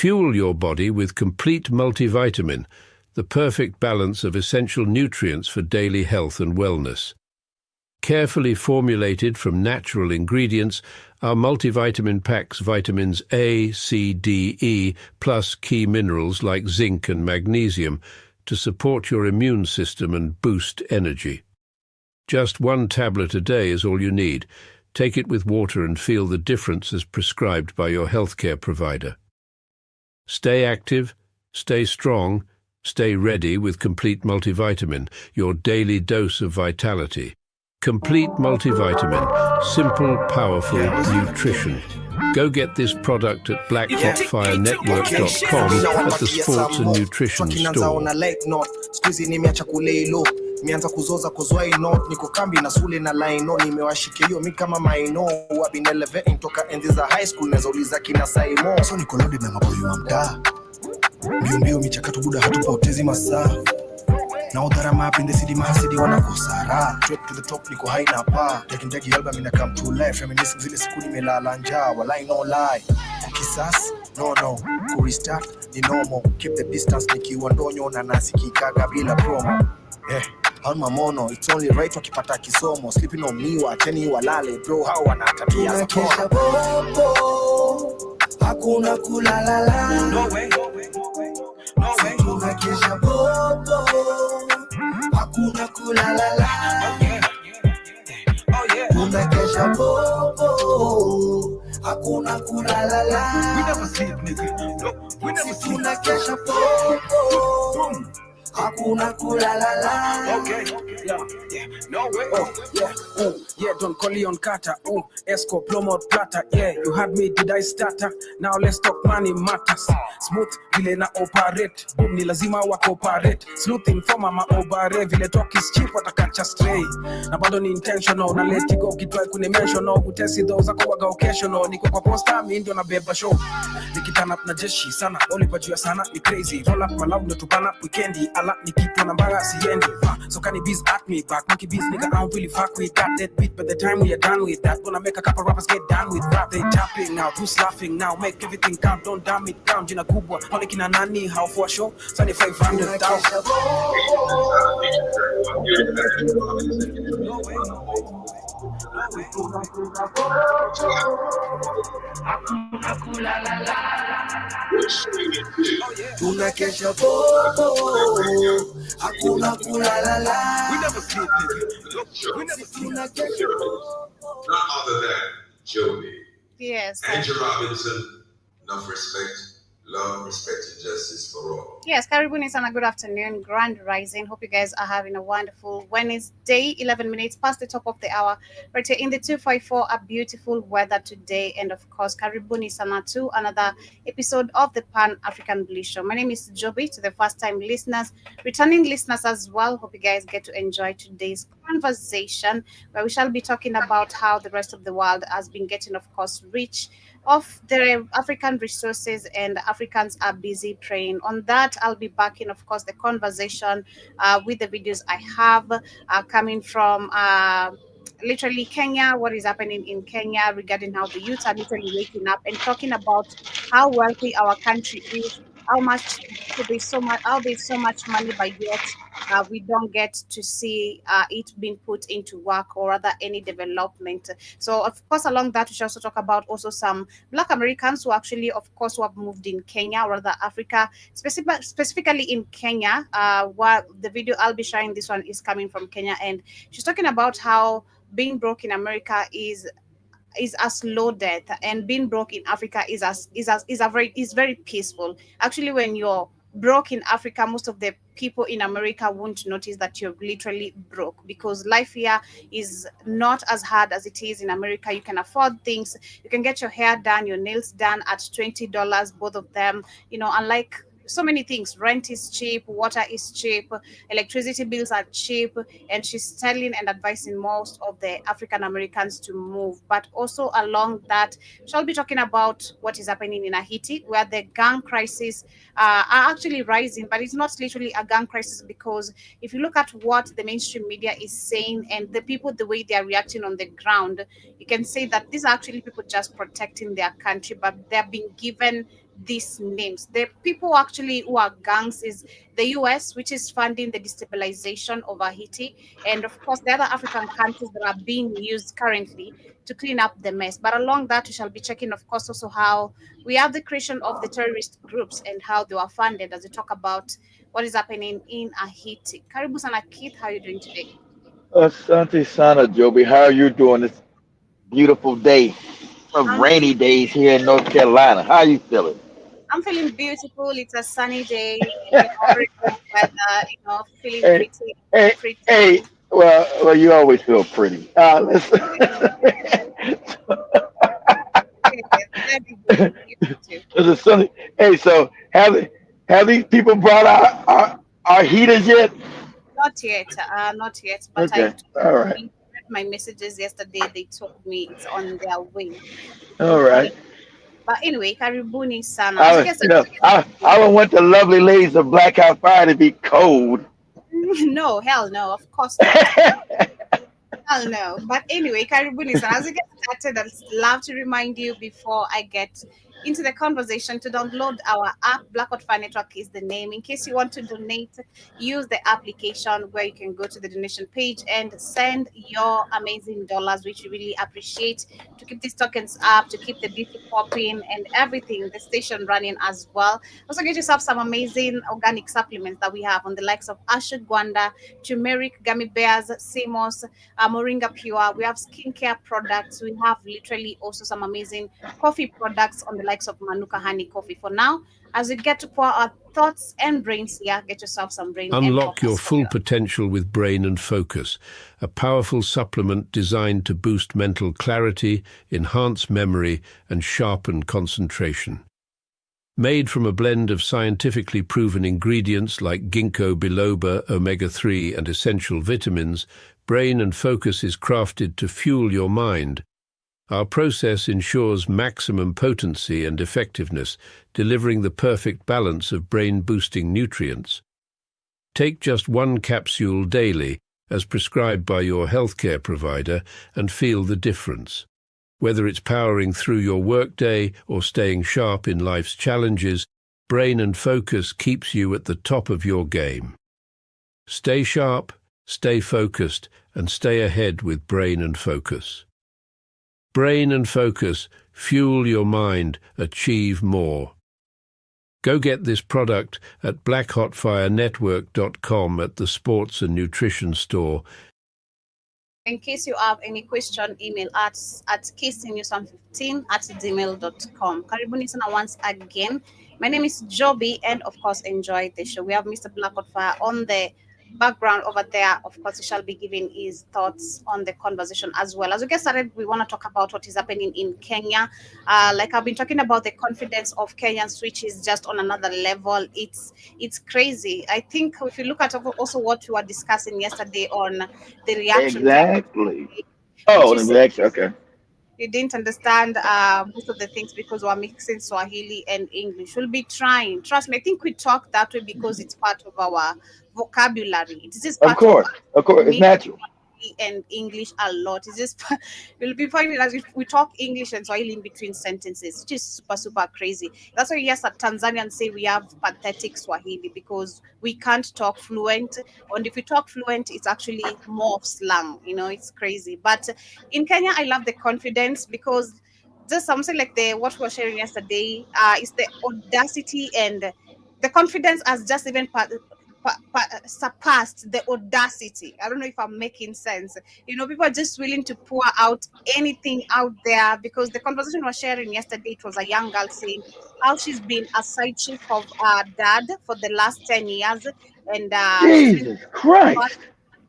Fuel your body with Complete Multivitamin, the perfect balance of essential nutrients for daily health and wellness. Carefully formulated from natural ingredients, our multivitamin packs vitamins A, C, D, E, plus key minerals like zinc and magnesium to support your immune system and boost energy. Just 1 tablet a day is all you need. Take it with water and feel the difference as prescribed by your healthcare provider. Stay active, stay strong, stay ready with Complete Multivitamin, your daily dose of vitality. Complete Multivitamin, simple, powerful nutrition. Go get this product at blackhotfirenetwork.com at the Sports and Nutrition Store. Mianza kuzoza kozwai not niko kambi na sule na line no nimewashike hiyo mi kama maino wa been elevating toka enzi za high school nazauliza kina Saimo so niko loaded na maboyo wa mtaa mbio michakato buda hatupotezi masaa na udharama hapa in the city mahasidi wanakosara trip to the top niko high na pa taking album ina come to life reminiscing zile siku nimelala njaa walai no lie kisas no ku restart ni normal keep the distance nikiwa ndonyo na nasikikaga bila promo on my mono, it's only right wakipata kisomo sleeping on me wacheni walale bro hao wanatabia za kesha bobo hakuna kulalala no way tunakesha bobo hakuna kulalala tunakesha bobo hakuna kulalala we never sleep nigga we never sleep tunakesha bobo hakuna kulalala no way yeah don't call Leon Carter Esco Plomod Plata you had me did I stutter now let's talk money matters smooth vile na operate boom ni lazima wa cooperate sleuthing for mama obare vile talk is cheap watakacha stray na bado ni intentional na let go kitwai kune mentional utesi those kwa occasional niko kwa poster mimi ndio nabeba show nikitana na jeshi sana olipajua sana ni crazy roll up my love ndo tupana weekendi ala nikitwa na mbaya siendi so can you bees at me back monkey bees nigga I don't really fuck with that beat but the time we are done with that gonna make a couple rappers get down with rap they tapping now who's laughing now make everything count don't damn it down jina kubwa wale kina nani how for show 7500,000 tunakesha bobo hakuna kulalala we never sleep nigga we never sleep none other than Joby. Yes. Andrew Robinson, enough respect, love, respect, and justice for all. Yes, karibuni sana, good afternoon, grand rising. Hope you guys are having a wonderful Wednesday, 11 minutes past the top of the hour. Right here in the 254, a beautiful weather today. And of course, karibuni sana to another episode of the Pan-African Bliss Show. My name is Joby, to the first-time listeners, returning listeners as well. Hope you guys get to enjoy today's conversation, where we shall be talking about how the rest of the world has been getting, of course, rich of the African resources, and Africans are busy praying. On that, I'll be backing, of course, the conversation with the videos I have coming from literally Kenya, what is happening in Kenya regarding how the youth are literally waking up and talking about how wealthy our country is, there's so much money, but yet we don't get to see it being put into work or rather any development. So of course, along that, we should also talk about also some Black Americans who actually, of course, who have moved in Kenya or rather Africa, specifically in Kenya. What the video I'll be sharing, this one is coming from Kenya, and she's talking about how being broke in America is a slow death, and being broke in Africa is very peaceful. Actually, when you're broke in Africa, most of the people in America won't notice that you're literally broke, because life here is not as hard as it is in America. You can afford things. You can get your hair done, your nails done at $20, both of them. Unlike so many things, rent is cheap, water is cheap, electricity bills are cheap, and she's telling and advising most of the African Americans to move. But also along that, she'll be talking about what is happening in Haiti, where the gang crisis are actually rising, but it's not literally a gang crisis, because if you look at what the mainstream media is saying and the people, the way they are reacting on the ground, you can say that these are actually people just protecting their country, but they're being given these names. The people actually who are gangs is the US, which is funding the destabilization of Haiti, and of course the other African countries that are being used currently to clean up the mess. But along that, we shall be checking, of course, also how we have the creation of the terrorist groups and how they were funded as we talk about what is happening in Haiti. Karibu sana Keith, how are you doing today? Asante Sana, Joby. How are you doing this beautiful day of I'm rainy days here in North Carolina? How are you feeling? I'm feeling beautiful. It's a sunny day, very good weather, feeling Hey, pretty, hey, pretty. hey. Well, you always feel pretty. Listen. Yes, very good. You too. It's a sunny. Hey, so have these people brought our heaters yet? Not yet, but Okay, all right, read my messages yesterday. They told me it's on their way. all right. But anyway, karibuni sana. As you guys I don't want the lovely ladies of Black Out Fire to be cold. no, hell no, of course not. Hell no. But anyway, Karibuni, so as we get started, I'd love to remind you before I get into the conversation to download our app. Blackout Fire Network is the name. In case you want to donate, use the application where you can go to the donation page and send your amazing dollars, which we really appreciate to keep these tokens up, to keep the beauty popping and everything, the station running as well. Also, get yourself some amazing organic supplements that we have on the likes of ashwagandha, turmeric, gummy bears, simos, Moringa Pure. We have skincare products. We have literally also some amazing coffee products on the likes of Manuka Honey Coffee. For now, as we get to pour our thoughts and brains here, get yourself some brain and Unlock your focus. full potential with Brain and Focus, a powerful supplement designed to boost mental clarity, enhance memory, and sharpen concentration. Made from a blend of scientifically proven ingredients like ginkgo biloba, omega-3, and essential vitamins, Brain and Focus is crafted to fuel your mind. Our process ensures maximum potency and effectiveness, delivering the perfect balance of brain-boosting nutrients. Take just one capsule daily, as prescribed by your healthcare provider, and feel the difference. Whether it's powering through your workday or staying sharp in life's challenges, Brain and Focus keeps you at the top of your game. Stay sharp, stay focused, and stay ahead with Brain and Focus. Brain and Focus, fuel your mind, achieve more. Go get this product at blackhotfirenetwork.com at the Sports and Nutrition Store. In case you have any question, email us at kcnews115@gmail.com. Karibuni sana once again. My name is Joby, and of course, enjoy the show. We have Mr. Blackout Fire on the background over there. Of course, he shall be giving his thoughts on the conversation as well. As we get started, we want to talk about what is happening in Kenya. Like I've been talking about the confidence of Kenyans, which is just on another level. It's crazy. I think if you look at also what we were discussing yesterday on the reaction, Exactly. which Oh, is exactly. Okay. you didn't understand most of the things because we're mixing Swahili and English. We'll be trying. Trust me, I think we talk that way because it's part of our vocabulary. It is just Of part of course. Of course. It's me natural. and English a lot. It's just you'll be finding as if we talk English and Swahili in between sentences, which is super, super crazy. That's why yes, at Tanzanians say we have pathetic Swahili because we can't talk fluent. And if we talk fluent, it's actually more of slang, it's crazy. But in Kenya, I love the confidence because just something like the what we were sharing yesterday, is the audacity and the confidence has just even surpassed the audacity. I don't know if I'm making sense. People are just willing to pour out anything out there because the conversation was sharing yesterday, it was a young girl saying how she's been a side chick of her dad for the last 10 years. And she's been, Jesus Christ.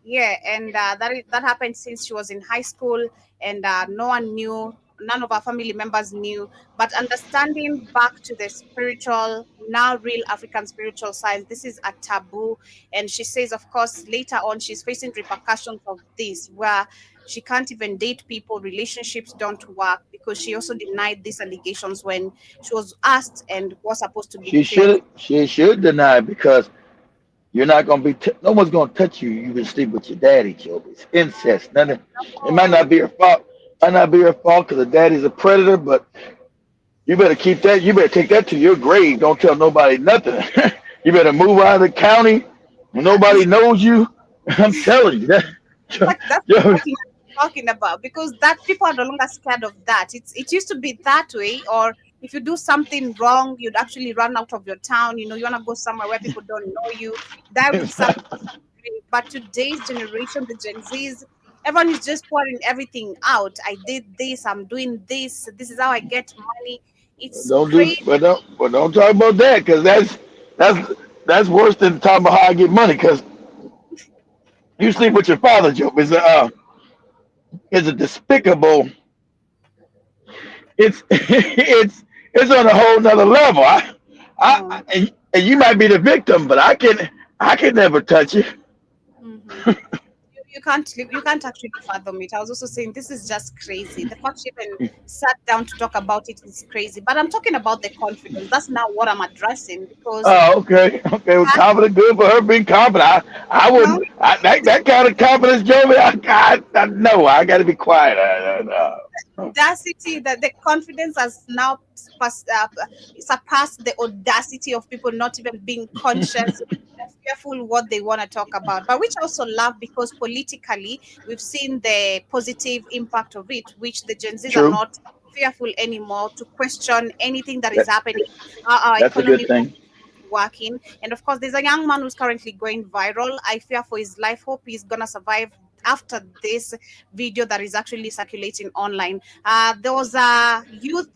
yeah, and that happened since she was in high school, and no one knew, none of our family members knew. But understanding back to the spiritual, now real African spiritual science, this is a taboo. And she says, of course, later on, she's facing repercussions of this, where she can't even date people, relationships don't work, because she also denied these allegations when she was asked and was supposed to be She cleared. should deny it because you're not gonna be. No one's gonna touch you. You can sleep with your daddy, Joe. It's incest. Nothing. It might not be her fault. Might not be her fault because the daddy's a predator, but You better keep that. You better take that to your grave. Don't tell nobody nothing. You better move out of the county. Nobody knows you. I'm telling you that. That's Yo, what I'm talking about, because that people are no longer scared of that. It used to be that way, or if you do something wrong, you'd actually run out of your town. You want to go somewhere where people don't know you, die with something. But today's generation, the Gen Zs, everyone is just pouring everything out. I did this, I'm doing this, this is how I get money. It's don't do, crazy. but don't talk about that because that's worse than talking about how I get money. Because you sleep with your father, Joe, is a despicable. It's it's on a whole nother level. Um, And you might be the victim, but I can never touch you. mhm. You can't actually fathom it. I was also saying this is just crazy. The fact she even sat down to talk about it is crazy. But I'm talking about the confidence. That's not what I'm addressing, because Oh, okay, okay. Well, that, confident, good for her being confident. I you know, wouldn't. That kind of confidence, Joey. I no. I got to be quiet. audacity, that the confidence has now surpassed the audacity of people not even being conscious or fearful what they want to talk about, but which I also love, because politically we've seen the positive impact of it, which the Gen Zs are True. not fearful anymore to question anything that is That, happening, how our that's a good economy thing. working. And of course, there's a young man who's currently going viral. I fear for his life. Hope he's gonna survive after this video that is actually circulating online. There was a youth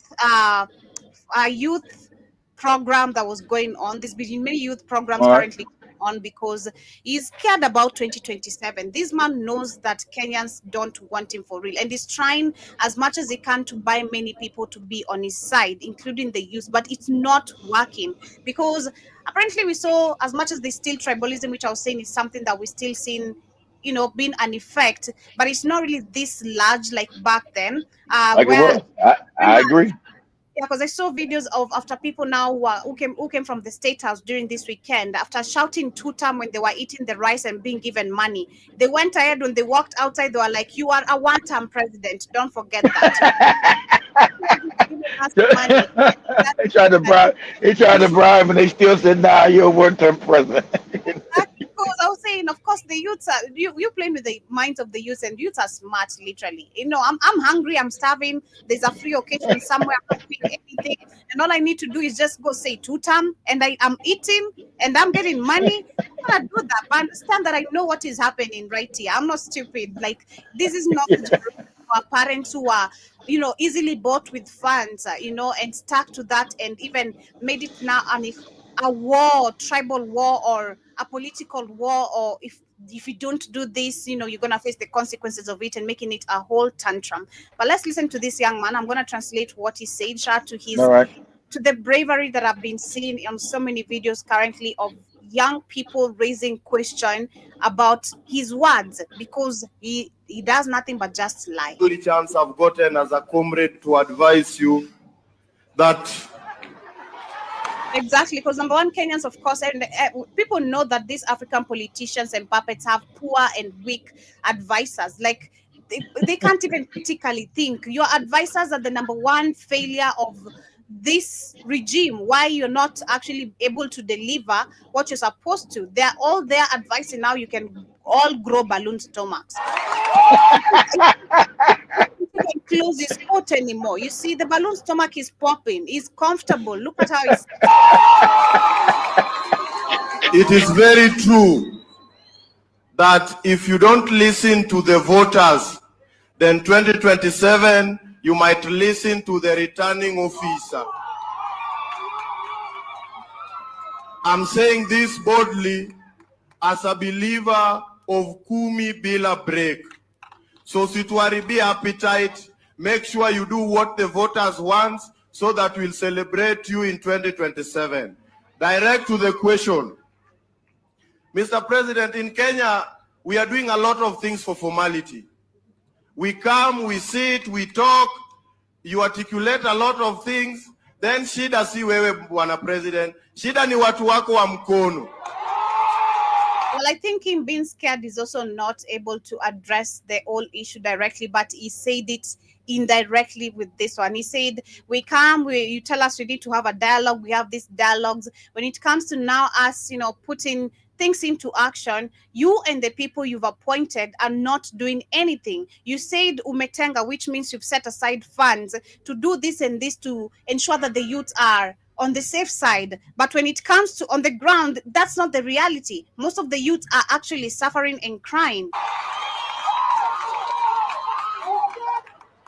program that was going on. There's been many youth programs All right. currently on, because he's scared about 2027. This man knows that Kenyans don't want him for real, and he's trying as much as he can to buy many people to be on his side, including the youth, but it's not working, because apparently we saw, as much as there's still tribalism, which I was saying is something that we're still seeing, being an effect, but it's not really this large like back then, Like it where was. I agree. yeah, because I saw videos of after people now who came from the State House during this weekend, after shouting two time when they were eating the rice and being given money. They went ahead, when they walked outside, they were like, "You are a one-term president. Don't forget that. You're giving us money." That's They tried to that. bribe. They tried to bribe, and they still said, "Nah, you're a one-term president." Because I was saying, of course, the youths are you playing with the minds of the youth, and youths are smart, literally. I'm hungry, I'm starving. There's a free occasion somewhere, I'm not doing anything, and all I need to do is just go say two term, and I'm eating, and I'm getting money. I'm gonna do that, but understand that I know what is happening right here. I'm not stupid. Like, this is not the generation of our parents who are, easily bought with funds, and stuck to that, and even made it now a war, tribal war, or a political war, or if you don't do this, you're gonna face the consequences of it, and making it a whole tantrum. But let's listen to this young man. I'm gonna translate what he said, shout to All his right. to the bravery that I've been seeing on so many videos currently of young people raising question about his words, because he does nothing but just lie. Only chance I've gotten as a comrade to advise you that Exactly, because number one, Kenyans, of course, and people know that these African politicians and puppets have poor and weak advisors. Like, they can't even critically think. Your advisors are the number one failure of this regime. Why you're not actually able to deliver what you're supposed to. They're all there advising now you can all grow balloon stomachs. You can close his coat anymore. You see, the balloon stomach is popping. He's comfortable. Look at how he's. it is very true that if you don't listen to the voters, then 2027 you might listen to the returning officer. I'm saying this boldly as a believer of Kumi Bila break. So situaribi appetite, make sure you do what the voters want so that we'll celebrate you in 2027. Direct to the question. Mr. President, in Kenya, we are doing a lot of things for formality. We come, we sit, we talk, you articulate a lot of things, then shida si wewe bwana president, shida ni watu wako wa mkono. Well, I think him being scared is also not able to address the whole issue directly, but he said it indirectly with this one. He said, "We come, you tell us we need to have a dialogue. We have these dialogues. When it comes to now us, putting things into action, you and the people you've appointed are not doing anything. You said umetenga, which means you've set aside funds to do this and this to ensure that the youth are on the safe side. But when it comes to on the ground, that's not the reality. Most of the youth are actually suffering and crying."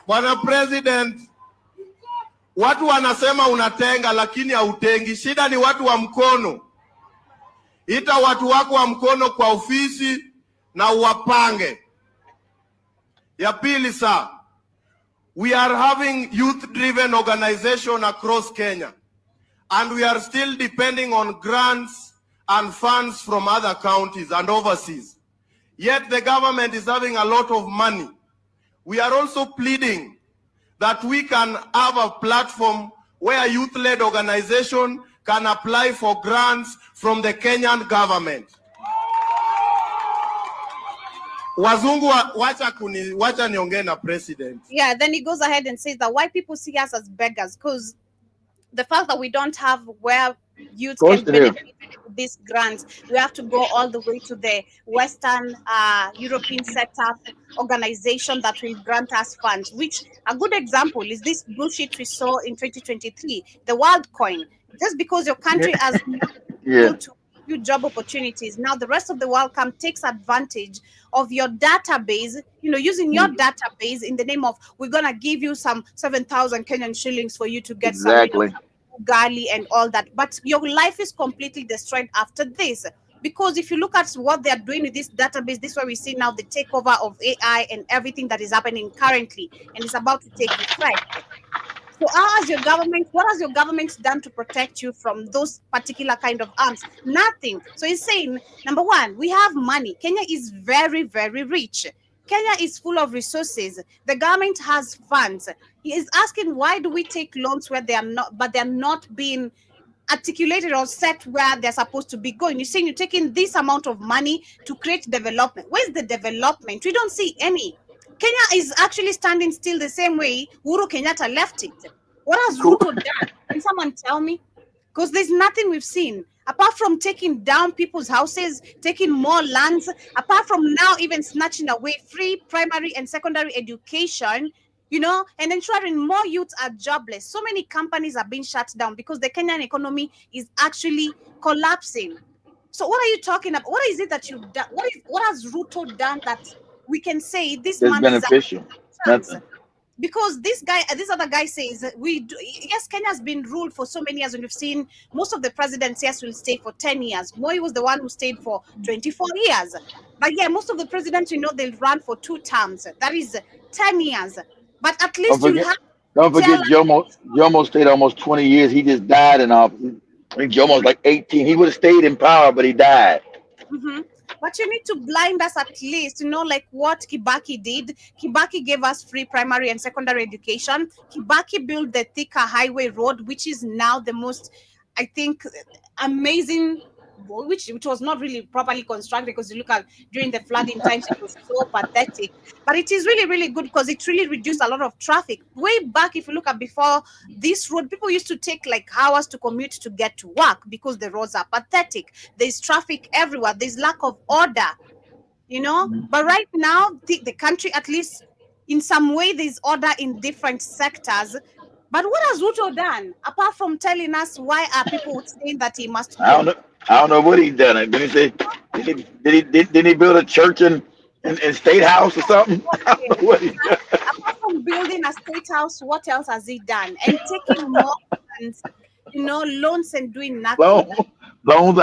Bwana President, watu wanasema unatenga lakini hautengi. Shida ni watu wa mkono. Ita watu wako wa mkono kwa ofisi na uwapange. Ya pili sir, we are having youth-driven organization across Kenya, and we are still depending on grants and funds from other counties and overseas. Yet the government is having a lot of money. We are also pleading that we can have a platform where youth-led organization can apply for grants from the Kenyan government. Wazungu wacha niongee na president. Yeah, then he goes ahead and says that why people see us as beggars, because the fact that we don't have where youth can benefit from these grants, we have to go all the way to the Western European setup organization that will grant us funds, which a good example is this bullshit we saw in 2023, the WorldCoin. Just because your country has to you job opportunities, now the rest of the world takes advantage of your database, using your database in the name of, we're going to give you some 7,000 Kenyan shillings for you to get some ugali and all that. But your life is completely destroyed after this. Because if you look at what they are doing with this database, this is where we see now the takeover of AI and everything that is happening currently, and it's about to take effect. So what has your government done to protect you from those particular kind of arms? Nothing. So he's saying, number one, we have money. Kenya is very, very rich. Kenya is full of resources. The government has funds. He is asking, why do we take loans where they are not being articulated or set where they're supposed to be going? You're saying you're taking this amount of money to create development. Where's the development? We don't see any. Kenya is actually standing still the same way Uhuru Kenyatta left it. What has Ruto done? Can someone tell me? Because there's nothing we've seen. Apart from taking down people's houses, taking more lands, apart from now even snatching away free primary and secondary education, and ensuring more youths are jobless. So many companies are being shut down because the Kenyan economy is actually collapsing. So what are you talking about? What is it that you've done? What has Ruto done that we can say this man is beneficial? Nothing. Because this other guy says yes, Kenya has been ruled for so many years, and we've seen most of the presidents, yes, will stay for 10 years. Moi was the one who stayed for 24 years. But yeah, most of the presidents, they'll run for 2 terms. That is 10 years. But at least don't forget Jomo stayed almost 20 years. He just died in I think Jomo's like 18. He would have stayed in power, but he died. Mm-hmm. But you need to blind us at least, like what Kibaki did. Kibaki gave us free primary and secondary education. Kibaki built the Thika Highway Road, which is now the most, I think, amazing, which was not really properly constructed, because you look at during the flooding times, it was so pathetic. But it is really, really good because it really reduced a lot of traffic. Way back, if you look at before this road, people used to take like hours to commute to get to work because the roads are pathetic. There's traffic everywhere. There's lack of order, But right now, the country, at least in some way, there's order in different sectors. But what has Ruto done apart from telling us why are people saying that he must? I don't know what he's done. Did he say? Did he build a church in State House or something? I don't know what he done. Apart from building a State House, what else has he done? And taking more loans and doing nothing. Loans.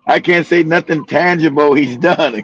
I can't say nothing tangible he's done.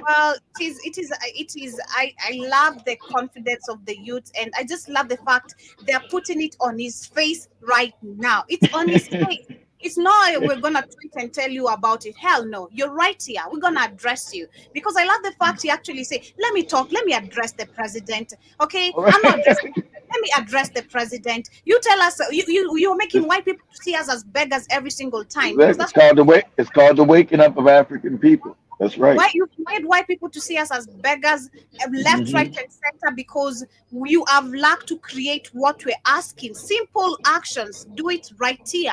Well, it is. I love the confidence of the youth, and I just love the fact they're putting it on his face right now. It's on his face. It's not we're gonna tweet and tell you about it. Hell no, you're right here. We're gonna address you because I love the fact you actually say, "Let me talk. Let me address the president." Okay, I'm not addressing. Let me address the president. You tell us you're making white people see us as beggars every single time because Exactly. that's It's called the waking up of African people. That's right. why you made white people to see us as beggars, left, right, Hmm. and center because you have lacked to create what we're asking. Simple actions. Do it right here.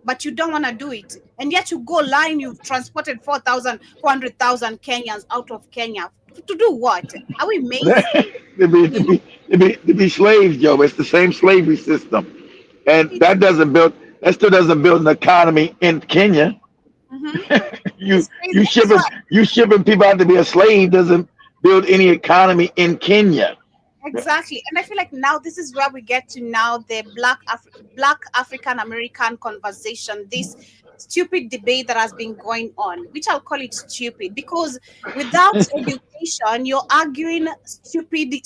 But you don't want to do it. And yet you go line, you've transported 400,000 Kenyans out of Kenya. To do what? Are we mates? You know, To be slaves, Joe. It's the same slavery system, and it's, that still doesn't build an economy in Kenya. mhm, you it's crazy. That's why you shipping people out to be a slave doesn't build any economy in Kenya. exactly. And I feel like now this is where we get to now the black African American conversation, this stupid debate that has been going on, which I'll call it stupid because without education, you're arguing stupidly,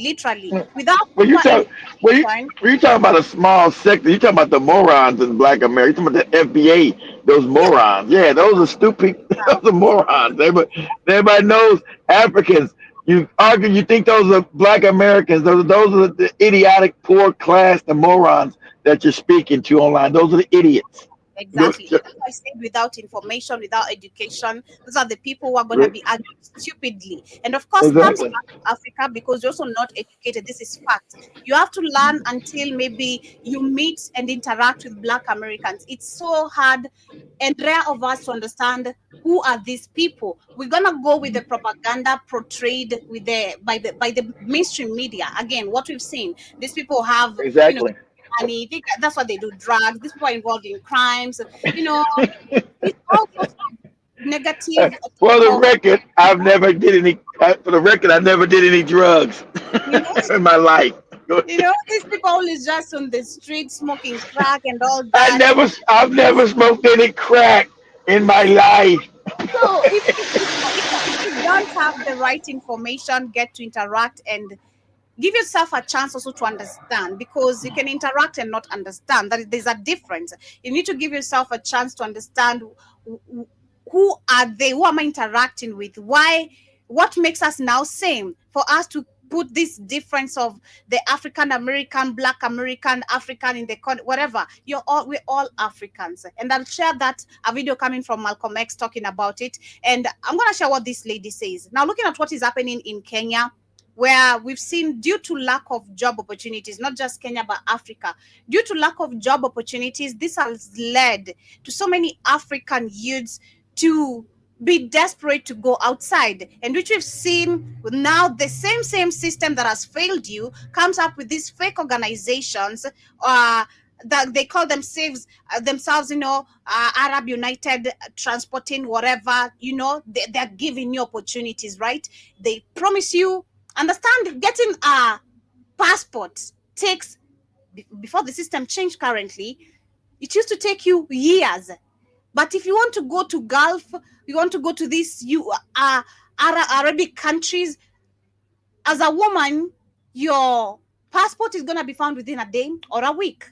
literally. Without When you proper talk education, when you talk about a small sector, you talk about the morons in Black America. You talking about the FBA, those yeah, morons. Yeah, those are stupid. Those are morons. Everybody knows Africans. You argue, you think those are Black Americans. Those are the idiotic, poor class, the morons that you're speaking to online. Those are the idiots. Go- exactly. That's why I said without information, without education, those are the people who are going to be arguing stupidly. And of course, comes Exactly. back to Africa because you're also not educated. This is fact. You have to learn until maybe you meet and interact with Black Americans. It's so hard and rare of us to understand who are these people. We're gonna go with the propaganda portrayed with the mainstream media. Again, what we've seen, these people have, you know, Exactly. money. That's what they do. Drugs. These people are involved in crimes. You know, it's all sorts of negative For type the of. record, I've never did any. For the record, I never did any drugs You know, in my life. these people always just on the street smoking crack and all that. I've never smoked any crack in my life. So if you don't have the right information, get to interact and give yourself a chance also to understand because you can interact and not understand that there's a difference. You need to give yourself a chance to understand who are they, who am I interacting with, why, what makes us now same for us to put this difference of the African American, Black American, African in the whatever. We're all Africans. And I'll share that a video coming from Malcolm X talking about it. And I'm gonna share what this lady says. Now, looking at what is happening in Kenya, where we've seen due to lack of job opportunities, not just Kenya, but Africa, due to lack of job opportunities, this has led to so many African youths to be desperate to go outside, and which we've seen now the same system that has failed you comes up with these fake organizations that they call themselves, Arab United Transporting, whatever, they're giving you opportunities, right? They promise you, understand, getting a passport takes, before the system changed currently, it used to take you years. But if you want to go to Gulf, you want to go to these Arabic countries, as a woman, your passport is going to be found within a day or a week.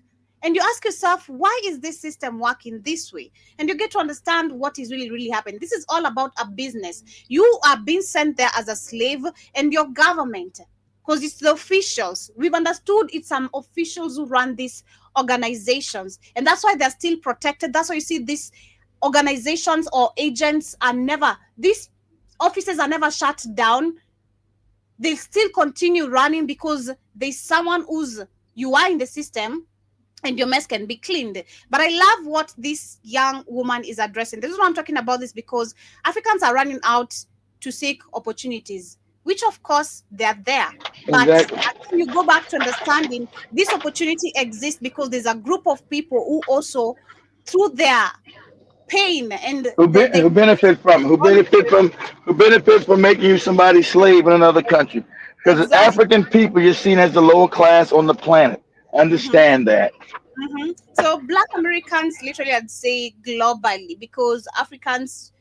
And you ask yourself, why is this system working this way? And you get to understand what is really happening. This is all about a business. You are being sent there as a slave, and your government, because it's the officials. We've understood it's some officials who run these organizations, and that's why they're still protected. That's why you see these organizations or agents these offices are never shut down. They still continue running because there's someone you are in the system and your mess can be cleaned. But I love what this young woman is addressing. This is why I'm talking about this, because Africans are running out to seek opportunities, which of course they're there. But Exactly. you go back to understanding this opportunity exists because there's a group of people who also, through their pain and Who benefit from making you somebody's slave in another country? Because as exactly. African people, you're seen as the lower class on the planet. Understand that. So Black Americans, literally, I'd say globally, because Africans,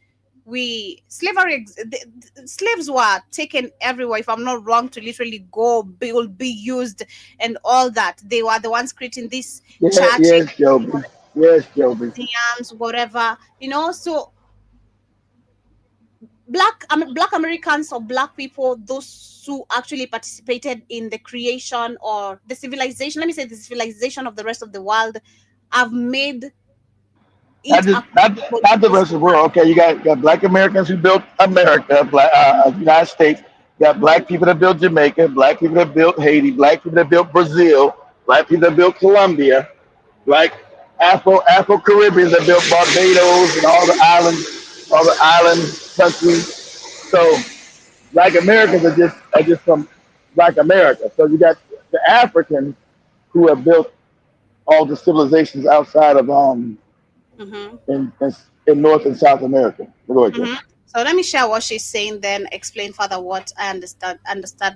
slaves were taken everywhere, if I'm not wrong, to literally go be used and all that. They were the ones creating this Yeah, church. yes, Joe. Yes, Joby. museums, whatever, you know. So black Americans or black people, those who actually participated in the creation or the civilization, let me say the civilization of the rest of the world, have made Not it just a not the rest of the world. Okay, you got Black Americans who built America, United States. You got Black people that built Jamaica, Black people that built Haiti, Black people that built Brazil, Black people that built Colombia, like Afro Caribbeans that built Barbados and all the island countries. So Black Americans are just from Black America. So you got the Africans who have built all the civilizations outside of Mhm. in North and South America. Go ahead, Joe. Mhm. So let me share what she's saying, then explain further what I understand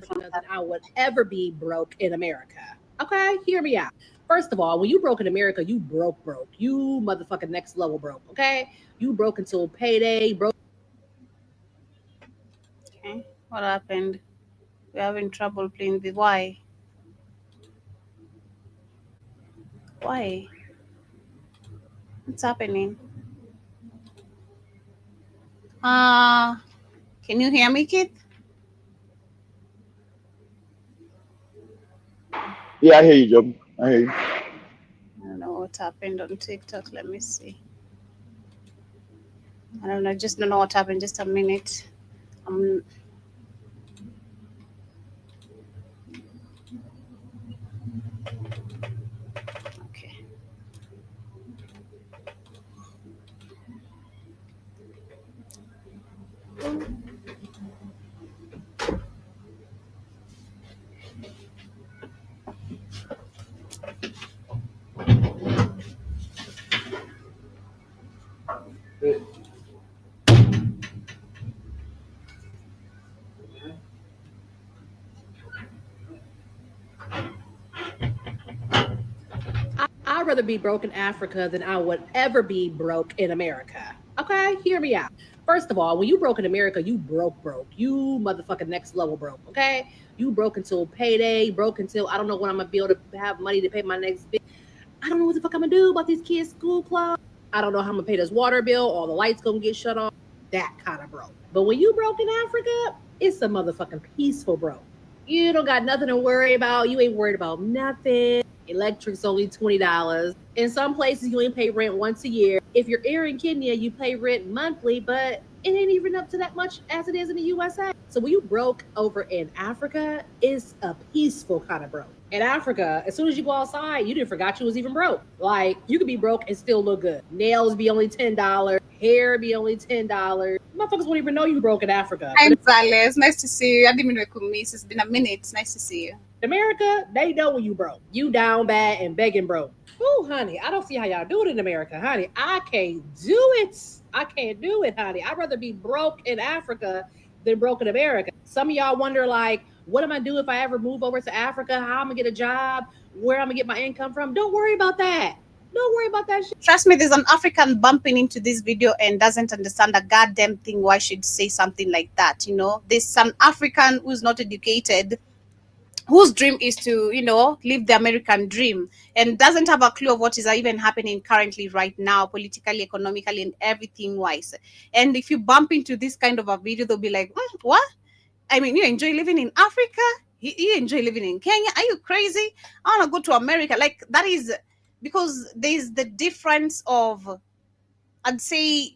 from Than that. I would ever be broke in America. Okay, hear me out. First of all, when you broke in America, you broke. You motherfucking next level broke. Okay, you broke until payday. Broke. Okay, what happened? We're having trouble playing the why? Why? What's happening? Uh can you hear me, Kit? Yeah, I hear you, Joe. I hear you. I don't know what happened on TikTok. Let me see. I don't know. I just don't know what happened. Just a minute. Um. Okay. I'd rather be broke in Africa than I would ever be broke in America. Okay, hear me out. First of all, when you broke in America, you broke. You motherfucking next level broke. Okay, you broke until payday. Broke until I don't know when I'm gonna be able to have money to pay my next bill. I don't know what the fuck I'm gonna do about these kids' school club. I don't know how I'm gonna pay this water bill. All the lights gonna get shut off. That kind of broke. But when you broke in Africa, it's a motherfucking peaceful broke. You don't got nothing to worry about. You ain't worried about nothing. Electric's only $20. In some places, you only pay rent once a year. If you're here in Kenya, you pay rent monthly, but it ain't even up to that much as it is in the USA. So when you broke over in Africa, it's a peaceful kind of broke. In Africa, as soon as you go outside, you didn't forgot you was even broke. Like you could be broke and still look good. Nails be only $10, hair be only $10. Motherfuckers won't even know you broke in Africa. Hi, Sally. It's nice to see you. I didn't even know miss. It's been a minute. It's nice to see you. America, they know when you broke. You down bad and begging broke. Ooh, honey, I don't see how y'all do it in America, honey. I can't do it. I can't do it, honey. I'd rather be broke in Africa than broke in America. Some of y'all wonder, like, what am I do if I ever move over to Africa? How I'm gonna get a job? Where I'm gonna get my income from? Don't worry about that. Don't worry about that shit. Trust me, there's an African bumping into this video and doesn't understand a goddamn thing why she'd say something like that. You know, there's some African who's not educated, whose dream is to, you know, live the American dream and doesn't have a clue of what is even happening currently right now, politically, economically, and everything wise. And if you bump into this kind of a video, they'll be like, what? I mean, you enjoy living in Africa? You enjoy living in Kenya? Are you crazy? I want to go to America. Like, that is because there's the difference of, I'd say,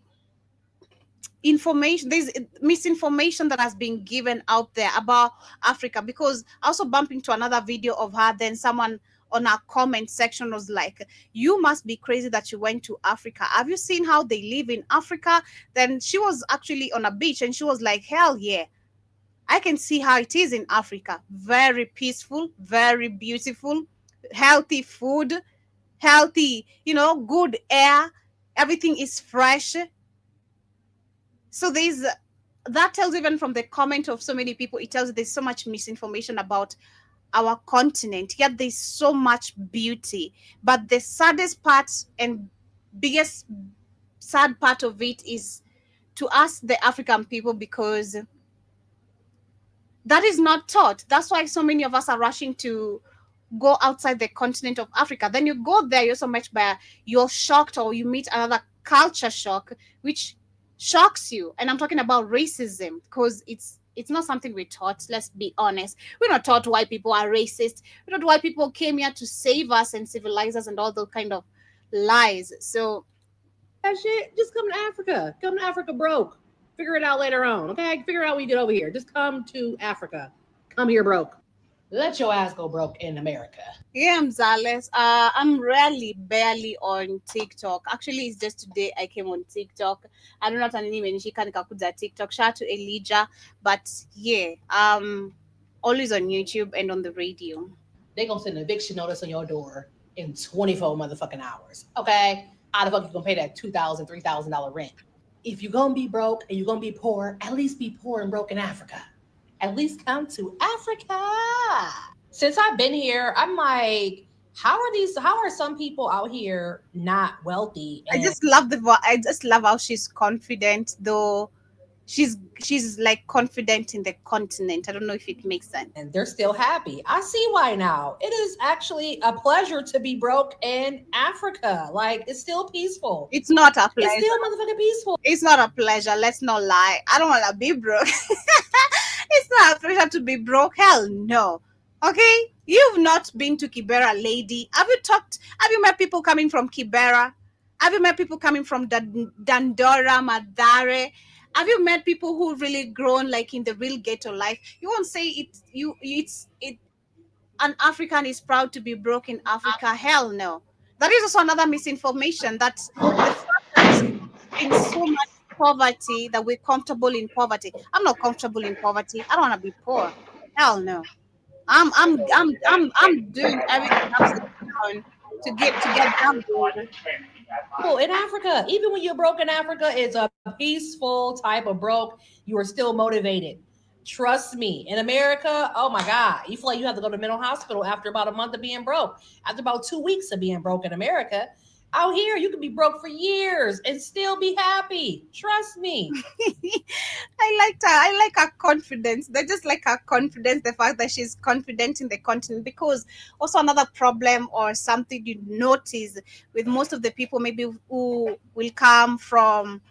information. There's misinformation that has been given out there about Africa, because I also bumped into another video of her, then someone on our comment section was like, you must be crazy that you went to Africa. Have you seen how they live in Africa? Then she was actually on a beach and she was like, hell yeah, I can see how it is in Africa. Very peaceful, very beautiful, healthy food, healthy, you know, good air, everything is fresh. So there's that tells, even from the comment of so many people, it tells you there's so much misinformation about our continent, yet there's so much beauty. But the saddest part and biggest sad part of it is to us, the African people, because that is not taught. That's why so many of us are rushing to go outside the continent of Africa. Then you go there, you're so much better, you're shocked, or you meet another culture shock, which shocks you. And I'm talking about racism, because it's not something we're taught. Let's be honest. We're not taught why people are racist. We're not why people came here to save us and civilize us and all those kind of lies. So that shit, just come to Africa. Come to Africa broke. Figure it out later on, okay? Figure it out when you get over here. Just come to Africa. Come here broke. Let your ass go broke in America. Yeah, Mzales. I'm barely on TikTok. Actually, it's just today I came on TikTok. I don't know if TikTok. Shout out to Elijah. But yeah, always on YouTube and on the radio. They gonna send an eviction notice on your door in 24 motherfucking hours. Okay? How the fuck you gonna pay that $2,000, $3,000 rent? If you're gonna be broke and you're gonna be poor, at least be poor and broke in Africa. At least come to Africa. Since I've been here, I'm like, how are some people out here not wealthy? I just love how she's confident, though. She's like confident in the continent. I don't know if it makes sense. And they're still happy. I see why now. It is actually a pleasure to be broke in Africa. Like, it's still peaceful. It's not a pleasure. It's still motherfucking peaceful. It's not a pleasure. Let's not lie. I don't want to be broke. It's not a pleasure to be broke. Hell no. Okay? You've not been to Kibera, lady. Have you met people coming from Kibera? Have you met people coming from Dandora, Madare? Have you met people who really grown like in the real ghetto life? You won't say an African is proud to be broke in Africa. Hell no. That is also another misinformation, that the fact that in so much poverty that we're comfortable in poverty. I'm not comfortable in poverty. I don't want to be poor. Hell no. I'm doing everything I'm to get down there. Well, in Africa, even when you're broke in Africa, it's a peaceful type of broke. You are still motivated. Trust me. In America, oh my God, you feel like you have to go to mental hospital after about a month of being broke. After about 2 weeks of being broke in America. Out here, you can be broke for years and still be happy. Trust me. I like her confidence. They just like her confidence, the fact that she's confident in the continent. Because also another problem or something you notice with most of the people maybe who will come from,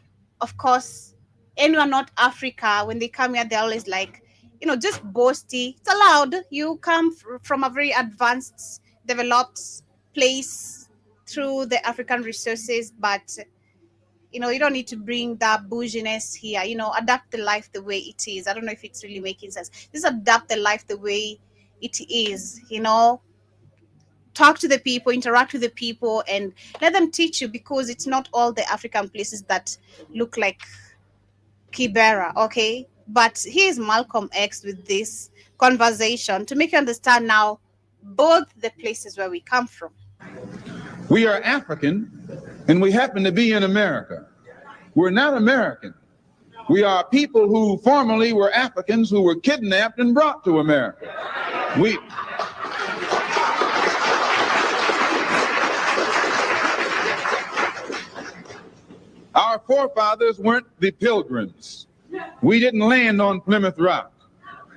of course, anyone not Africa, when they come here, they're always like, just boasty. It's allowed. You come from a very advanced, developed place through the African resources, but you don't need to bring that bouginess here. Adapt the life the way it is. I don't know if it's really making sense. Just adapt the life the way it is. Talk to the people, interact with the people, and let them teach you, because it's not all the African places that look like Kibera, okay? But here's Malcolm X with this conversation to make you understand now both the places where we come from. We are African, and we happen to be in America. We're not American. We are people who formerly were Africans who were kidnapped and brought to America. Our forefathers weren't the Pilgrims. We didn't land on Plymouth Rock.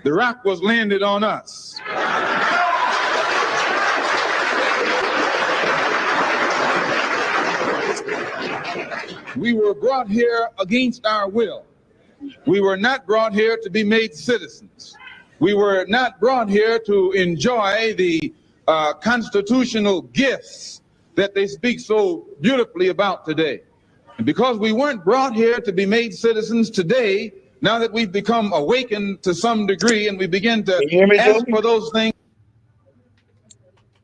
The rock was landed on us. We were brought here against our will. We were not brought here to be made citizens. We were not brought here to enjoy the constitutional gifts that they speak so beautifully about today. And because we weren't brought here to be made citizens today, now that we've become awakened to some degree and we begin to ask for those things.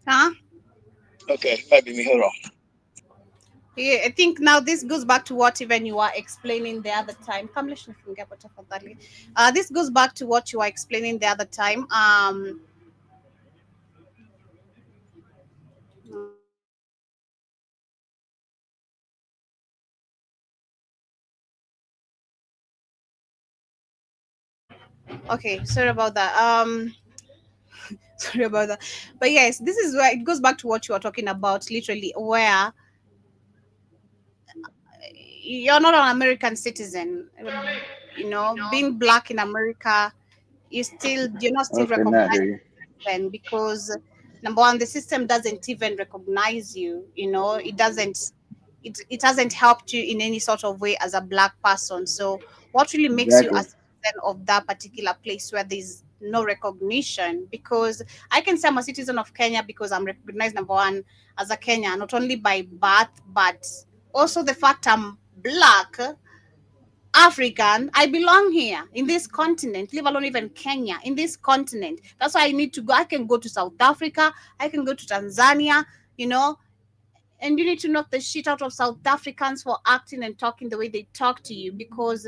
Huh? Okay, might be me. Hold on. Yeah, I think now this goes back to what even you were explaining the other time. This goes back to what you were explaining the other time. Okay, sorry about that. Sorry about that. But yes, this is where it goes back to what you were talking about, literally, where you're not an American citizen. Being black in America, you're not still recognized then, because Number one, the system doesn't even recognize you. You know, it doesn't. It hasn't helped you in any sort of way as a black person. So, what really makes you a Exactly. citizen of that particular place where there's no recognition? Because I can say I'm a citizen of Kenya because I'm recognized, number one, as a Kenyan, not only by birth but also the fact I'm black, African. I belong here in this continent, leave alone even Kenya, in this continent. That's why I need to go. I can go to South Africa, I can go to Tanzania, you know, and you need to knock the shit out of South Africans for acting and talking the way they talk to you. Because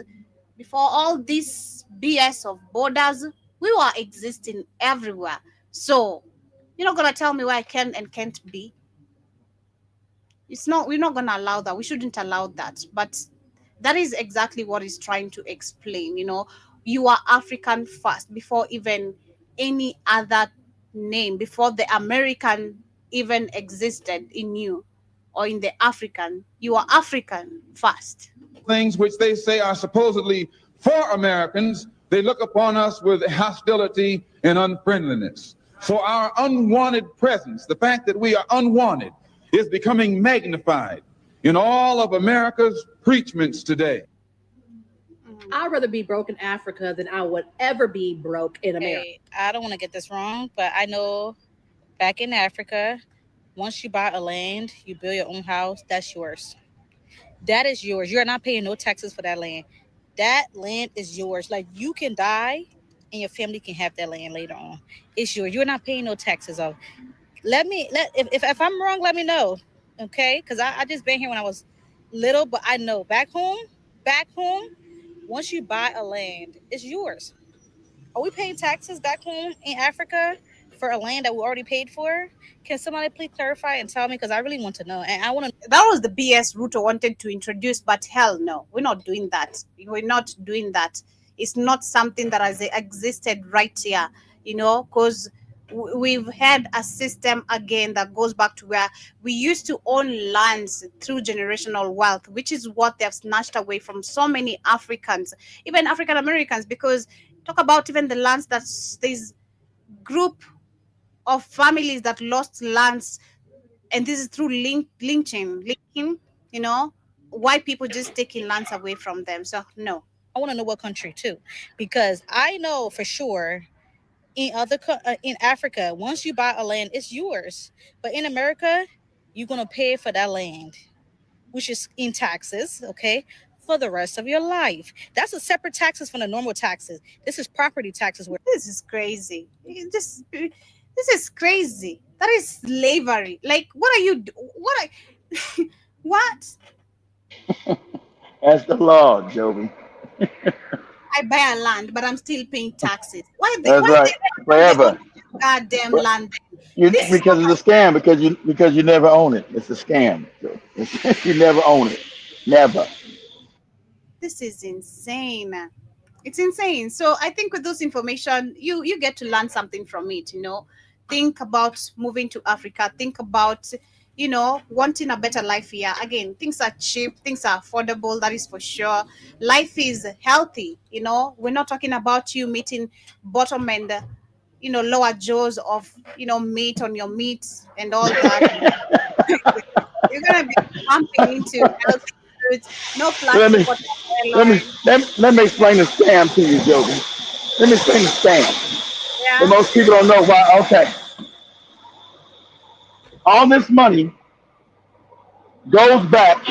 before all this BS of borders, we were existing everywhere. So you're not gonna tell me where I can and can't be. It's not. We're not gonna allow that. We shouldn't allow that. But that is exactly what he's trying to explain. You know, you are African first before even any other name, before the American even existed in you or in the African. You are African first. Things which they say are supposedly for Americans, they look upon us with hostility and unfriendliness. So our unwanted presence, the fact that we are unwanted, is becoming magnified in all of America's preachments today. I'd rather be broke in Africa than I would ever be broke in America. Hey, I don't want to get this wrong, but I know back in Africa, once you buy a land, you build your own house, that's yours. That is yours. You're not paying no taxes for that land. That land is yours. Like, you can die and your family can have that land later on. It's yours. You're not paying no taxes of. If I'm wrong, let me know. Okay? Because I just been here when I was little, but I know back home, once you buy a land, it's yours. Are we paying taxes back home in Africa for a land that we already paid for? Can somebody please clarify and tell me? Because I really want to know. And I want to. That was the BS Ruto wanted to introduce, but hell no, we're not doing that. We're not doing that. It's not something that has existed right here, you know, because we've had a system again that goes back to where we used to own lands through generational wealth, which is what they've snatched away from so many Africans, even African Americans. Because talk about even the lands that there's group of families that lost lands, and this is through linking, you know, white people just taking lands away from them. So no. I want to know what country too, because I know for sure in Africa, once you buy a land, it's yours. But in America, you're gonna pay for that land, which is in taxes, okay, for the rest of your life. That's a separate taxes from the normal taxes. This is property taxes. This is crazy. This is crazy. That is slavery. Like, what are you? What? That's the law, Joby. I buy a land, but I'm still paying taxes. Why That's right. Forever. Goddamn land. Because it's a scam. Because you never own it. It's a scam. So you never own it. Never. This is insane. It's insane. So I think with those information, you get to learn something from it. You know, think about moving to Africa. Think about, you know, wanting a better life here. Again, things are cheap, things are affordable, that is for sure. Life is healthy, you know. We're not talking about you meeting bottom and, you know, lower jaws of, you know, meat on your meat and all that. You're going to be pumping into healthy foods, no plastic. Let me explain the scam to you, Joby. Let me explain the scam. Yeah. But most people don't know why. Okay. All this money goes back,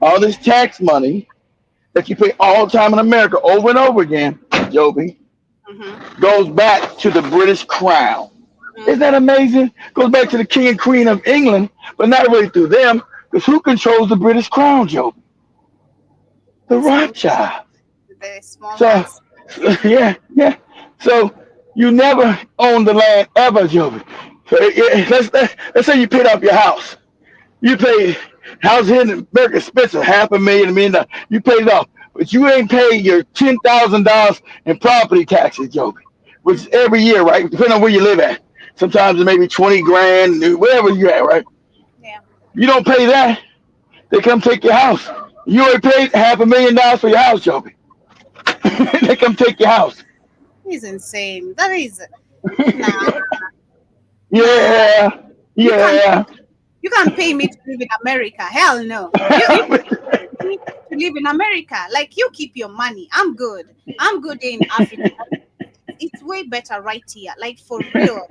all this tax money that you pay all the time in America over and over again, Joby, goes back to the British Crown. Isn't that amazing? Goes back to the King and Queen of England, but not really through them, because who controls the British Crown, Joby? The Rothschilds. The small So, yeah. So you never own the land ever, Joby. So let's say you paid off your house. You paid house here in America Spencer $500,000, $1 million. You paid it off, but you ain't paid your $10,000 in property taxes, Joby, which is every year, right? Depending on where you live at. Sometimes it may be 20 grand, wherever you're at, right? Yeah. You don't pay that, they come take your house. You already paid $500,000 for your house, Joby. They come take your house. He's insane. That is. Nah. Yeah, yeah. You can't pay me to live in America. Hell no. You pay me to live in America. Like, you keep your money. I'm good. I'm good in Africa. It's way better right here. Like, for real.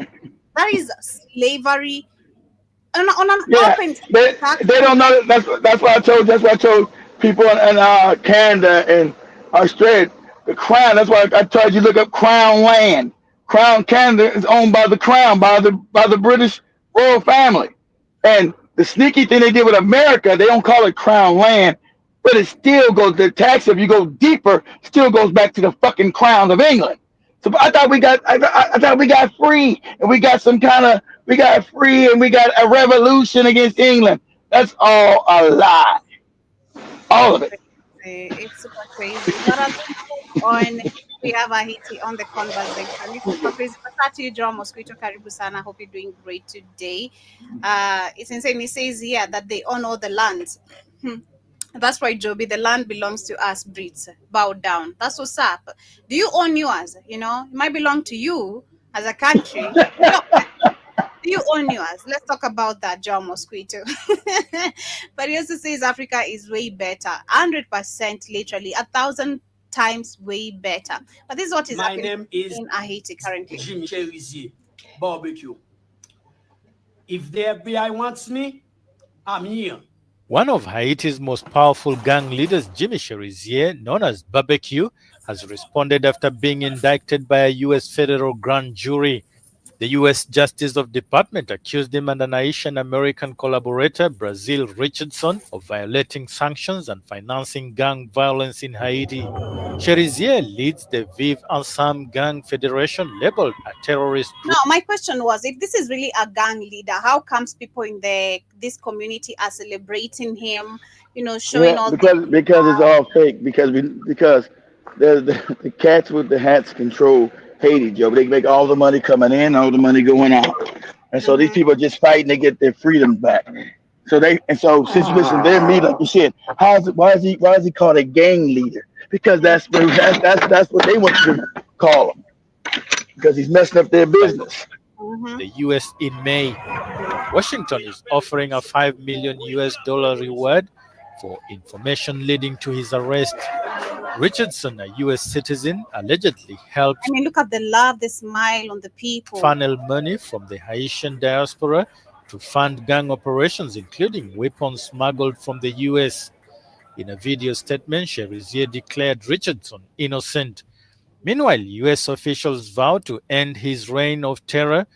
That is slavery on an Yeah, open they don't know that. That's why I told people in Canada and Australia the crown. That's why I told you look up Crown land. Crown Canada is owned by the Crown by the British royal family. And the sneaky thing they did with America, they don't call it Crown land, but it still goes. The tax, if you go deeper, still goes back to the fucking Crown of England. So I thought I thought we got free, and we got we got free, and we got a revolution against England. That's all a lie, all of it. It's super crazy. But as on, we have Haiti on the conversation. It's super crazy. But you, John Mosquito Karibu Sana. Hope you're doing great today. It's insane. It says here that they own all the lands. That's right, Joby. The land belongs to us, Brits. Bow down. That's what's up. Do you own yours? You know, it might belong to you as a country. Do you own yours? Let's talk about that, John Mosquito. But he also says Africa is way better. 100%, literally. 1,000 times way better. But this is what is My happening name is in Haiti currently. Jimmy Cherizier, barbecue. If the FBI wants me, I'm here. One of Haiti's most powerful gang leaders, Jimmy Cherizier, known as Barbecue, has responded after being indicted by a U.S. federal grand jury. The U.S. Justice of Department accused him and an Haitian-American collaborator, Brazil Richardson, of violating sanctions and financing gang violence in Haiti. Cherizier leads the Vive Ensemble Gang Federation, labeled a terrorist group. No, my question was, if this is really a gang leader, how comes people in this community are celebrating him? You know, showing all because it's all fake. Because the cats with the hats control Haiti, Joe. They make all the money coming in, all the money going out, and so these people are just fighting to get their freedom back. So since listen, they're me, like you said. Why is he called a gang leader? Because that's what they want to call him. Because he's messing up their business. The U.S. in May. Washington is offering a $5 million reward for information leading to his arrest. Richardson, a U.S. citizen, allegedly helped look at the love, the smile on the people. Funnel money from the Haitian diaspora to fund gang operations, including weapons smuggled from the U.S. In a video statement, Cherizier declared Richardson innocent. Meanwhile, U.S. officials vow to end his reign of terror,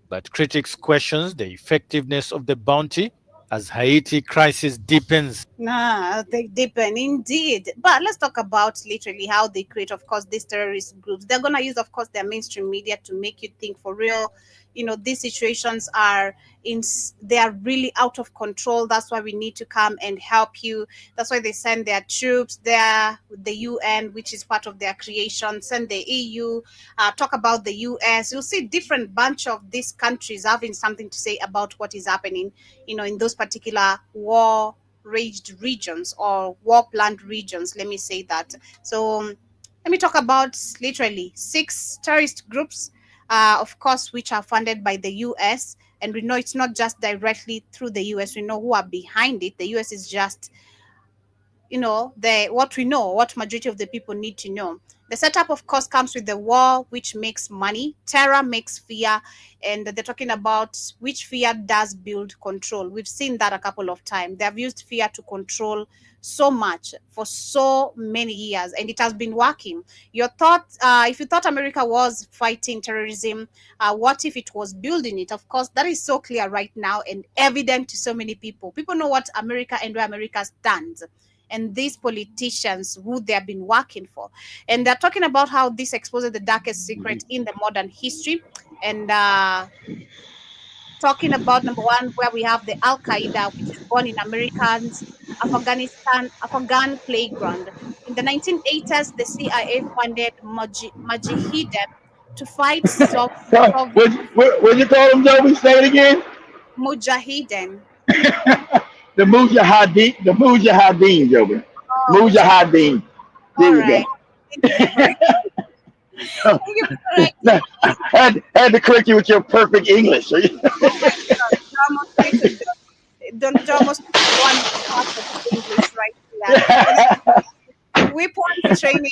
but critics question the effectiveness of the bounty as Haiti crisis deepens. They deepen indeed. But let's talk about literally how they create, of course, these terrorist groups. They're going to use, of course, their mainstream media to make you think for real. You know, these situations they are really out of control. That's why we need to come and help you. That's why they send their troops there, the UN, which is part of their creation, send the EU, talk about the US. You'll see different bunch of these countries having something to say about what is happening, you know, in those particular war-raged regions or war-planned regions. Let me say that. So let me talk about literally 6 terrorist groups, of course, which are funded by the US. And we know it's not just directly through the US. We know who are behind it. The US is just, you know, what majority of the people need to know. The setup, of course, comes with the war, which makes money. Terror makes fear. And they're talking about which fear does build control. We've seen that a couple of times. They have used fear to control so much for so many years, and it has been working. Your thoughts, if you thought America was fighting terrorism, what if it was building it? Of course, that is so clear right now and evident to so many people. People know what America and where America stands, and these politicians who they have been working for. And they're talking about how this exposes the darkest secret in the modern history. And talking about number one, where we have the Al Qaeda, which is born in Afghan playground. In the 1980s, the CIA funded Mujahideen to fight What you call them, Joey? Say it again. Mujahideen. The Mujahideen, Joey. Mujahideen. There you go. Thank you for correcting. No, I had to correct you with your perfect English. Oh my God, you almost created don't almost one perfect English right here. And weapons training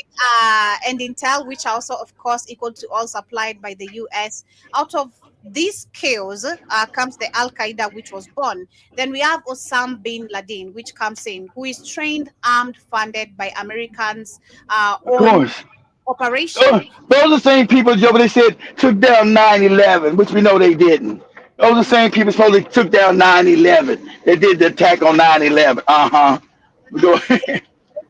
and intel, which are also, of course, equal to all supplied by the US. Out of these kills comes the Al Qaeda, which was born. Then we have Osama bin Laden, which comes in, who is trained, armed, funded by Americans' Of own course. operation. Those are the same people, Joe, but they said took down 9/11, which we know they didn't. Those are the same people supposedly took down 9/11. They did the attack on 9/11. Go ahead. They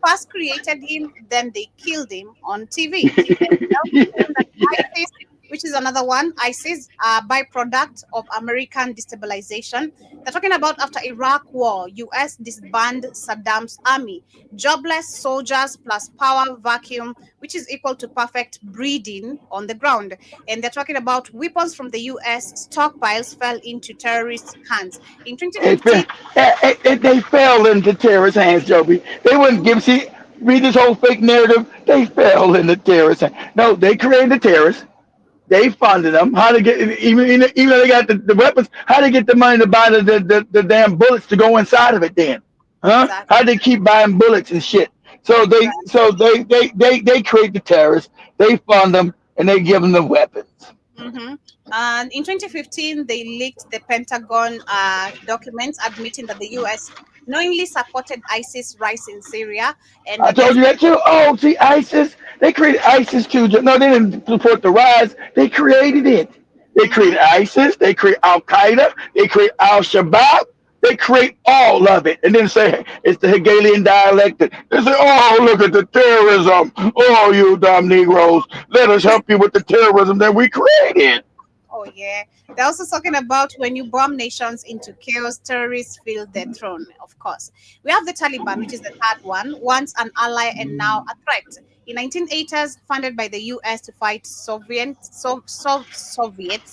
first created him, then they killed him on TV. And now that ISIS, which is another one, ISIS, byproduct of American destabilization. They're talking about after Iraq War, US disbanded Saddam's army, jobless soldiers plus power vacuum, which is equal to perfect breeding on the ground. And they're talking about weapons from the US stockpiles fell into terrorist hands. In They 2015, they fell into terrorist hands, Joby. They wouldn't give. See, read this whole fake narrative. They fell into terrorist hands. No, they created the terrorists. They funded them. How to get even though they got the weapons? How to get the money to buy the damn bullets to go inside of it? Then, huh? exactly. How they keep buying bullets and shit? So they create the terrorists. They fund them and they give them the weapons. Mm-hmm. And in 2015, they leaked the Pentagon documents admitting that the US knowingly supported ISIS rise in Syria. And I told you that too. Oh, see, ISIS. They created ISIS too. No, they didn't support the rise. They created it. They created ISIS. They create Al Qaeda. They create Al Shabaab. They create all of it, and then say it's the Hegelian dialect. They say, "Oh, look at the terrorism. Oh, you dumb Negroes. Let us help you with the terrorism that we created." oh yeah, they're also talking about when you bomb nations into chaos, terrorists fill their throne. Of course, we have the Taliban, which is the third one, once an ally and now a threat. In 1980s, funded by the US to fight Soviets,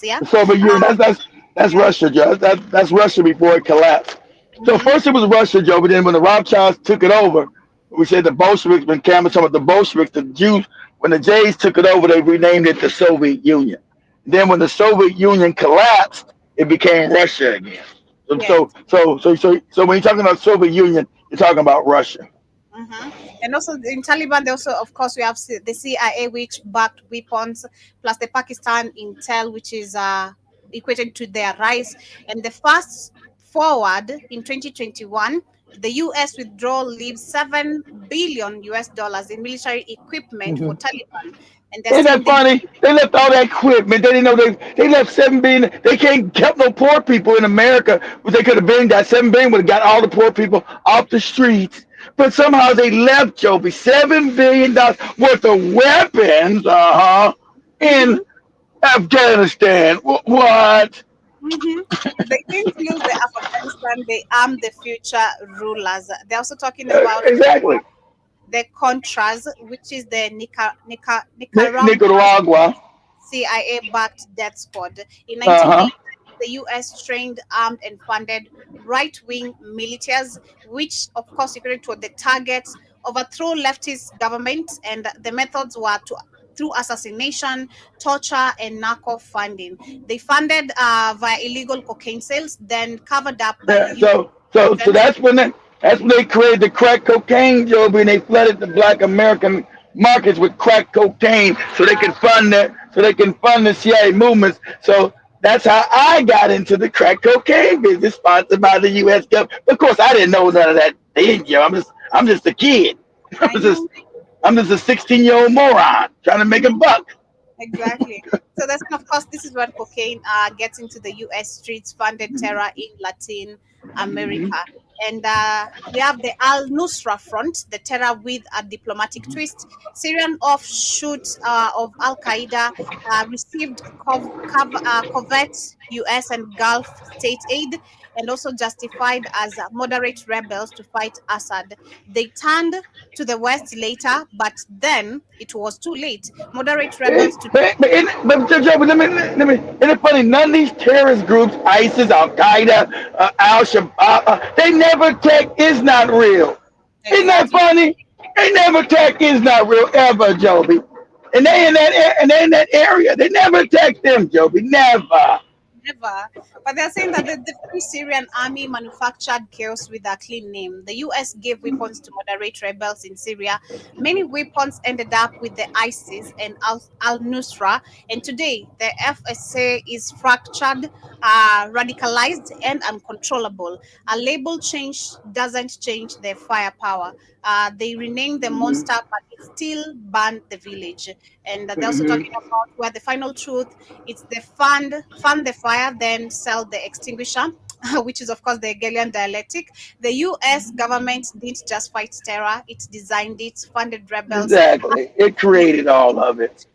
yeah. The Soviet Union. That's Yeah. Russia, Joe. That's Russia before it collapsed. So Mm-hmm. first it was Russia, Joe, but then when the Rothschilds took it over, we said the Bolsheviks, when Cameron talking about the Bolsheviks, the Jews, when the Jays took it over, they renamed it the Soviet Union. Then when the Soviet Union collapsed, it became Russia again. Yes. So when you're talking about Soviet Union, you're talking about Russia. Mm-hmm. And also in Taliban, they also, of course, we have the CIA, which backed weapons, plus the Pakistan intel, which is equated to their rise. And the fast forward in 2021, the US withdrawal leaves $7 billion in military equipment for Taliban. And they're Ain't saying that funny? They left all that equipment. They didn't know they left 7 billion. They can't help no poor people in America, but they could have been that 7 billion would have got all the poor people off the streets. But somehow they left Joby $7 billion worth of weapons, in Afghanistan. What? They didn't lose the Afghanistan, they armed the future rulers. They're also talking about Exactly. the Contras, which is the Nicaraguan Nicaragua. CIA-backed death squad. In Uh-huh. 1980, the US trained, armed, and funded right-wing militias, which, of course, equated to the targets, overthrow leftist governments, and the methods were through assassination, torture, and narco funding. They funded via illegal cocaine sales, then covered up by Yeah, so that's when they created the crack cocaine, Joby, and they flooded the Black American markets with crack cocaine so they can fund the CIA movements. So that's how I got into the crack cocaine business, sponsored by the U.S. government. Of course, I didn't know none of that then, Joe. I'm just a kid. I'm just a 16-year-old moron trying to make a buck. Exactly. So that's, of course, this is what cocaine gets into the U.S. streets, funded terror in Latin America. And we have the Al Nusra Front, the terror with a diplomatic twist. Syrian offshoot of Al Qaeda received covert U.S. and Gulf state aid, and also justified as moderate rebels to fight Assad. They turned to the West later, but then it was too late. Moderate rebels to Joe, let me. Isn't it funny? None of these terrorist groups, ISIS, Al Qaeda, Al Shabaab, they never tech is not real. Isn't that funny? They never tech is not real ever, Joby. And they in that area. They never attacked them, Joby. Never. Never. But they're saying that the Free Syrian Army manufactured chaos with a clean name. The US gave weapons to moderate rebels in Syria. Many weapons ended up with the ISIS and al-Nusra. And today, the FSA is fractured, radicalized, and uncontrollable. A label change doesn't change their firepower. They renamed the monster, but it still burned the village. And they're also talking about where the final truth, it's the fund the fire, then sell the extinguisher, which is of course the Hegelian dialectic. The US government didn't just fight terror, it designed it, funded rebels. Exactly. It created all of it.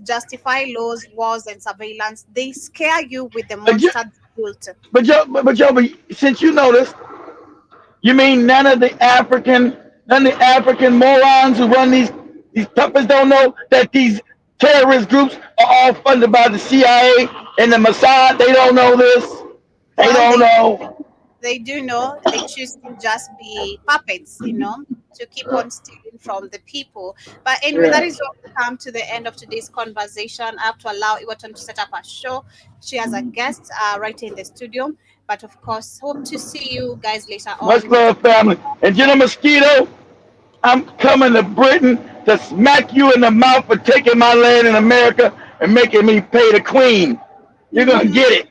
Justify laws, wars, and surveillance. They scare you with the monster guilt. But Joby, since you know this, you mean none of the African morons who run these puppets don't know that these terrorist groups are all funded by the CIA and the Mossad? They don't know this. They don't know. They do know. They choose to just be puppets, to keep on stealing from the people. But anyway, that is what we come to the end of today's conversation. I have to allow Iwaton to set up a show. She has a guest right in the studio. But of course, hope to see you guys later on. Much love, family. And General Mosquito, I'm coming to Britain to smack you in the mouth for taking my land in America and making me pay the Queen. You're gonna get it.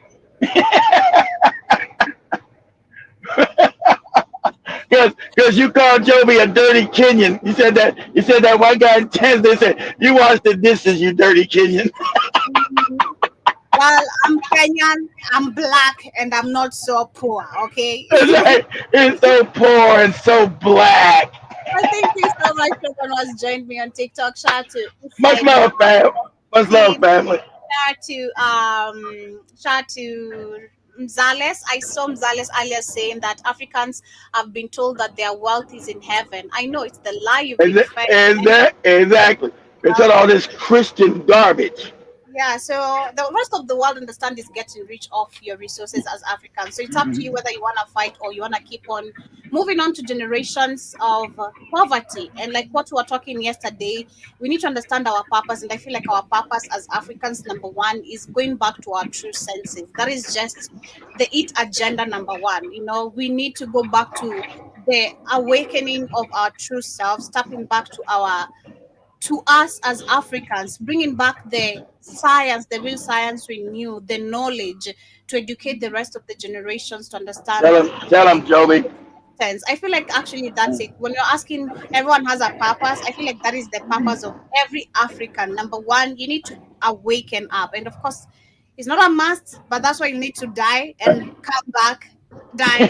Because you called Joby a dirty Kenyan. You said that white guy in Tanzania said, you wash the dishes, you dirty Kenyan. Well, I'm Kenyan, I'm black, and I'm not so poor, okay? It's so poor and so black. Thank you so much for everyone who's joined me on TikTok. Shout out to Much love, fam. Much love, family. Shout out to Mzales. I saw Mzales earlier saying that Africans have been told that their wealth is in heaven. I know it's the lie you've been fed. Exactly. It's all this Christian garbage. Yeah, so the rest of the world understand is getting rich off your resources as Africans. So it's up to you whether you want to fight or you want to keep on moving on to generations of poverty. And like what we were talking yesterday, we need to understand our purpose. And I feel like our purpose as Africans, number one, is going back to our true senses. That is just the EAT agenda, number one. We need to go back to the awakening of our true selves, tapping back to us as Africans, bringing back the science, the real science we knew, the knowledge to educate the rest of the generations to understand. Tell them, Joby. I feel like actually that's it. When you're asking everyone has a purpose, I feel like that is the purpose of every African. Number one, you need to awaken up. And of course, it's not a must, but that's why you need to die and come back, die.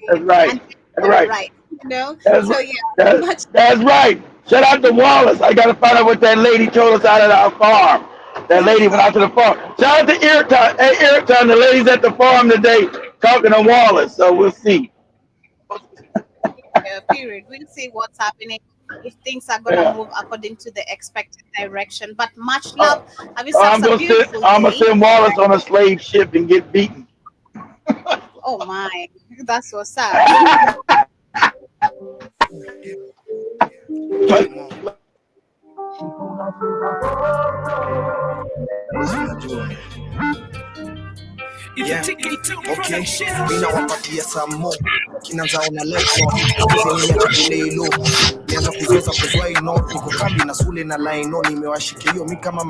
That's right. That's right. That's right. Shout out to Wallace. I got to find out what that lady told us out at our farm. That lady went out to the farm. Shout out to Airtime. Hey, Airtime, the ladies at the farm today talking to Wallace. So we'll see. Period. We'll see what's happening, if things are going to move according to the expected direction. But much love. Have yourself a beautiful day. I'm going to send Wallace on a slave ship and get beaten. Oh, my. That's so sad. Yeah. Okay. Mina wapatia samo kinanza ona leso nianza kuzoza kuzwa ino niko kambi na sule na line no nimewashikia hiyo mi kama